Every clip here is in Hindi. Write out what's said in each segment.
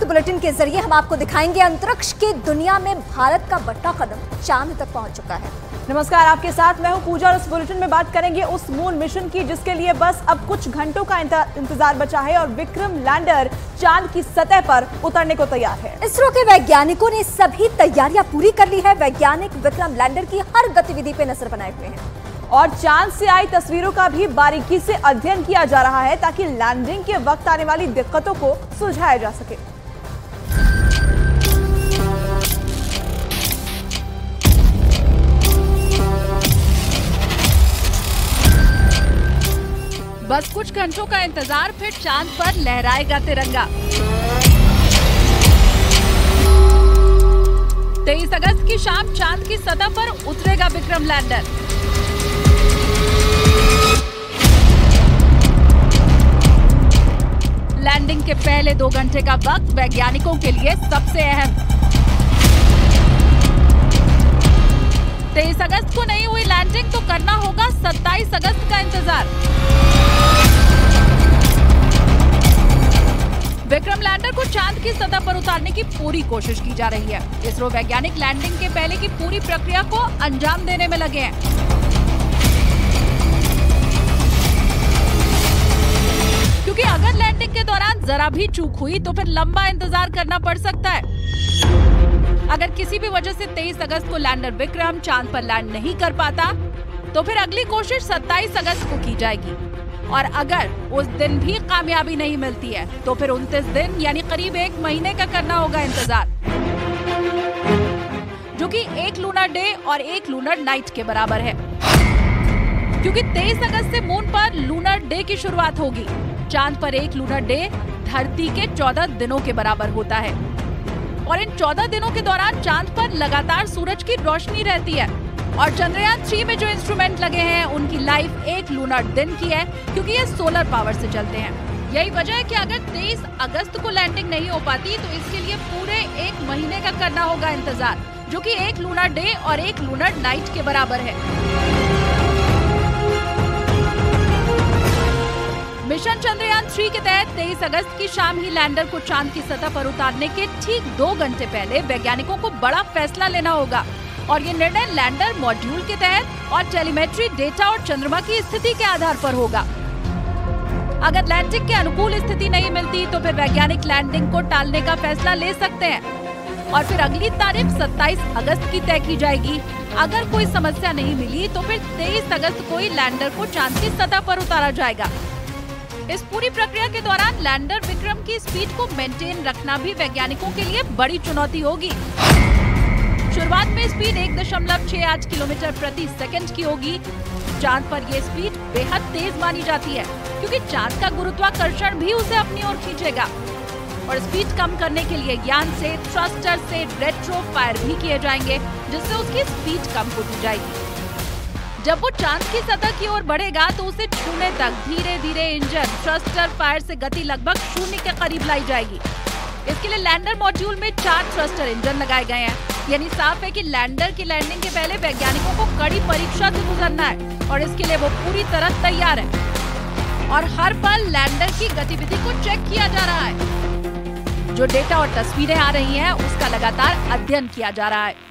बुलेटिन के जरिए हम आपको दिखाएंगे अंतरिक्ष की दुनिया में भारत का बड़ा कदम चांद तक पहुंच चुका है। नमस्कार, आपके साथ मैं हूं पूजा और इस बुलेटिन में बात करेंगे उस मून मिशन की जिसके लिए बस अब कुछ घंटों का इंतजार बचा है और विक्रम लैंडर चांद की सतह पर उतरने को तैयार है। इसरो के वैज्ञानिकों ने सभी तैयारियां पूरी कर ली है। वैज्ञानिक विक्रम लैंडर की हर गतिविधि पे नजर बनाए हुए हैं और चांद से आई तस्वीरों का भी बारीकी से अध्ययन किया जा रहा है ताकि लैंडिंग के वक्त आने वाली दिक्कतों को सुलझाया जा सके। बस कुछ घंटों का इंतजार, फिर चांद पर लहराएगा तिरंगा। 23 अगस्त की शाम चांद की सतह पर उतरेगा विक्रम लैंडर। लैंडिंग के पहले 2 घंटे का वक्त वैज्ञानिकों के लिए सबसे अहम। 23 अगस्त को नहीं हुई लैंडिंग तो करना होगा 27 अगस्त का इंतजार। विक्रम लैंडर को चांद की सतह पर उतारने की पूरी कोशिश की जा रही है। इसरो वैज्ञानिक लैंडिंग के पहले की पूरी प्रक्रिया को अंजाम देने में लगे हैं। क्योंकि अगर लैंडिंग के दौरान जरा भी चूक हुई तो फिर लंबा इंतजार करना पड़ सकता है। अगर किसी भी वजह से 23 अगस्त को लैंडर विक्रम चांद पर लैंड नहीं कर पाता तो फिर अगली कोशिश 27 अगस्त को की जाएगी और अगर उस दिन भी कामयाबी नहीं मिलती है तो फिर 29 दिन यानी करीब 1 महीने का करना होगा इंतजार, जो कि 1 लूनर डे और 1 लूनर नाइट के बराबर है। क्योंकि 23 अगस्त से मून पर लूनर डे की शुरुआत होगी। चांद पर 1 लूनर डे धरती के 14 दिनों के बराबर होता है और इन 14 दिनों के दौरान चांद पर लगातार सूरज की रोशनी रहती है। और चंद्रयान 3 में जो इंस्ट्रूमेंट लगे हैं उनकी लाइफ 1 लूनर दिन की है क्योंकि ये सोलर पावर से चलते हैं। यही वजह है कि अगर 23 अगस्त को लैंडिंग नहीं हो पाती तो इसके लिए पूरे 1 महीने का करना होगा इंतजार, जो कि 1 लूनर डे और 1 लूनर नाइट के बराबर है। मिशन चंद्रयान 3 के तहत 23 अगस्त की शाम ही लैंडर को चांद की सतह पर उतारने के ठीक 2 घंटे पहले वैज्ञानिकों को बड़ा फैसला लेना होगा और ये निर्णय लैंडर मॉड्यूल के तहत और टेलीमेट्री डेटा और चंद्रमा की स्थिति के आधार पर होगा। अगर लैंडिंग के अनुकूल स्थिति नहीं मिलती तो फिर वैज्ञानिक लैंडिंग को टालने का फैसला ले सकते हैं और फिर अगली तारीख 27 अगस्त की तय की जाएगी। अगर कोई समस्या नहीं मिली तो फिर 23 अगस्त को ही लैंडर को चांद की सतह पर उतारा जाएगा। इस पूरी प्रक्रिया के दौरान लैंडर विक्रम की स्पीड को मेंटेन रखना भी वैज्ञानिकों के लिए बड़ी चुनौती होगी। शुरुआत में स्पीड 1.68 किलोमीटर प्रति सेकंड की होगी। चांद पर यह स्पीड बेहद तेज मानी जाती है क्योंकि चांद का गुरुत्वाकर्षण भी उसे अपनी ओर खींचेगा और स्पीड कम करने के लिए यान से थ्रस्टर से रेट्रो फायर भी किए जाएंगे जिससे उसकी स्पीड कम होती जाएगी। जब वो चांद की सतह की ओर बढ़ेगा तो उसे छूने तक धीरे धीरे इंजन थ्रस्टर फायर से गति लगभग 0 के करीब लाई जाएगी। इसके लिए लैंडर मॉड्यूल में 4 थ्रस्टर इंजन लगाए गए हैं। यानी साफ है कि लैंडर की लैंडिंग के पहले वैज्ञानिकों को कड़ी परीक्षा से गुजरना है और इसके लिए वो पूरी तरह तैयार है और हर पल लैंडर की गतिविधि को चेक किया जा रहा है। जो डेटा और तस्वीरें आ रही हैं उसका लगातार अध्ययन किया जा रहा है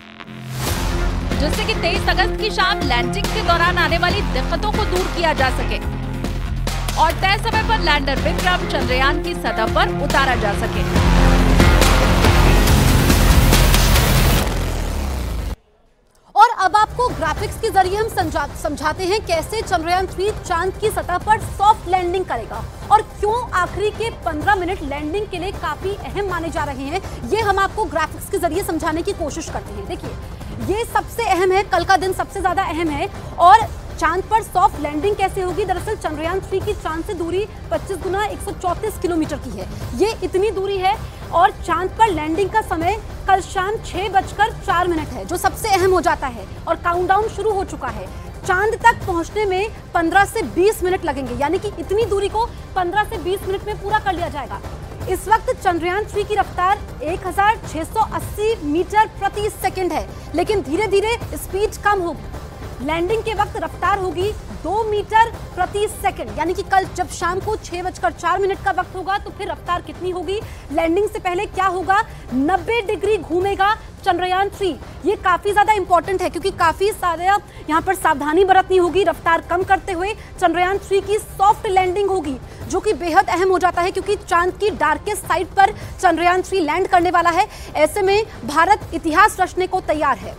जिससे कि 23 अगस्त की शाम लैंडिंग के दौरान आने वाली दिक्कतों को दूर किया जा सके और तय समय पर लैंडर विक्रम चंद्रयान की सतह पर उतारा जा सके। और अब आपको ग्राफिक्स के जरिए हम समझाते हैं कैसे चंद्रयान 3 चांद की सतह पर सॉफ्ट लैंडिंग करेगा और क्यों आखिरी के 15 मिनट लैंडिंग के लिए काफी अहम माने जा रहे हैं। ये हम आपको ग्राफिक्स के जरिए समझाने की कोशिश करते हैं। देखिए, ये सबसे अहम है, कल का दिन सबसे ज्यादा अहम है। और चांद पर सॉफ्ट लैंडिंग कैसे होगी? दरअसल चंद्रयान 3 की चांद से दूरी 25 गुना 134 किलोमीटर की है। ये इतनी दूरी है और चांद पर लैंडिंग का समय कल शाम 6:04 है, जो सबसे अहम हो जाता है और काउंटडाउन शुरू हो चुका है। चांद तक पहुंचने में 15 से 20 मिनट लगेंगे, यानी कि इतनी दूरी को 15 से 20 मिनट में पूरा कर लिया जाएगा। इस वक्त चंद्रयान 3 की रफ्तार 1680 मीटर प्रति सेकंड है, लेकिन धीरे धीरे स्पीड कम होगी। लैंडिंग के वक्त रफ्तार होगी 2 मीटर प्रति सेकंड, यानी कि कल जब शाम को 6:04 का वक्त होगा तो फिर रफ्तार कितनी होगी, लैंडिंग से पहले क्या होगा, 90 डिग्री घूमेगा चंद्रयान 3। ये काफी ज्यादा इंपॉर्टेंट है क्योंकि काफी सारे यहाँ पर सावधानी बरतनी होगी। रफ्तार कम करते हुए चंद्रयान 3 की सॉफ्ट लैंडिंग होगी, जो कि बेहद अहम हो जाता है क्योंकि चांद की डार्केस्ट साइड पर चंद्रयान 3 लैंड करने वाला है। ऐसे में भारत इतिहास रचने को तैयार है।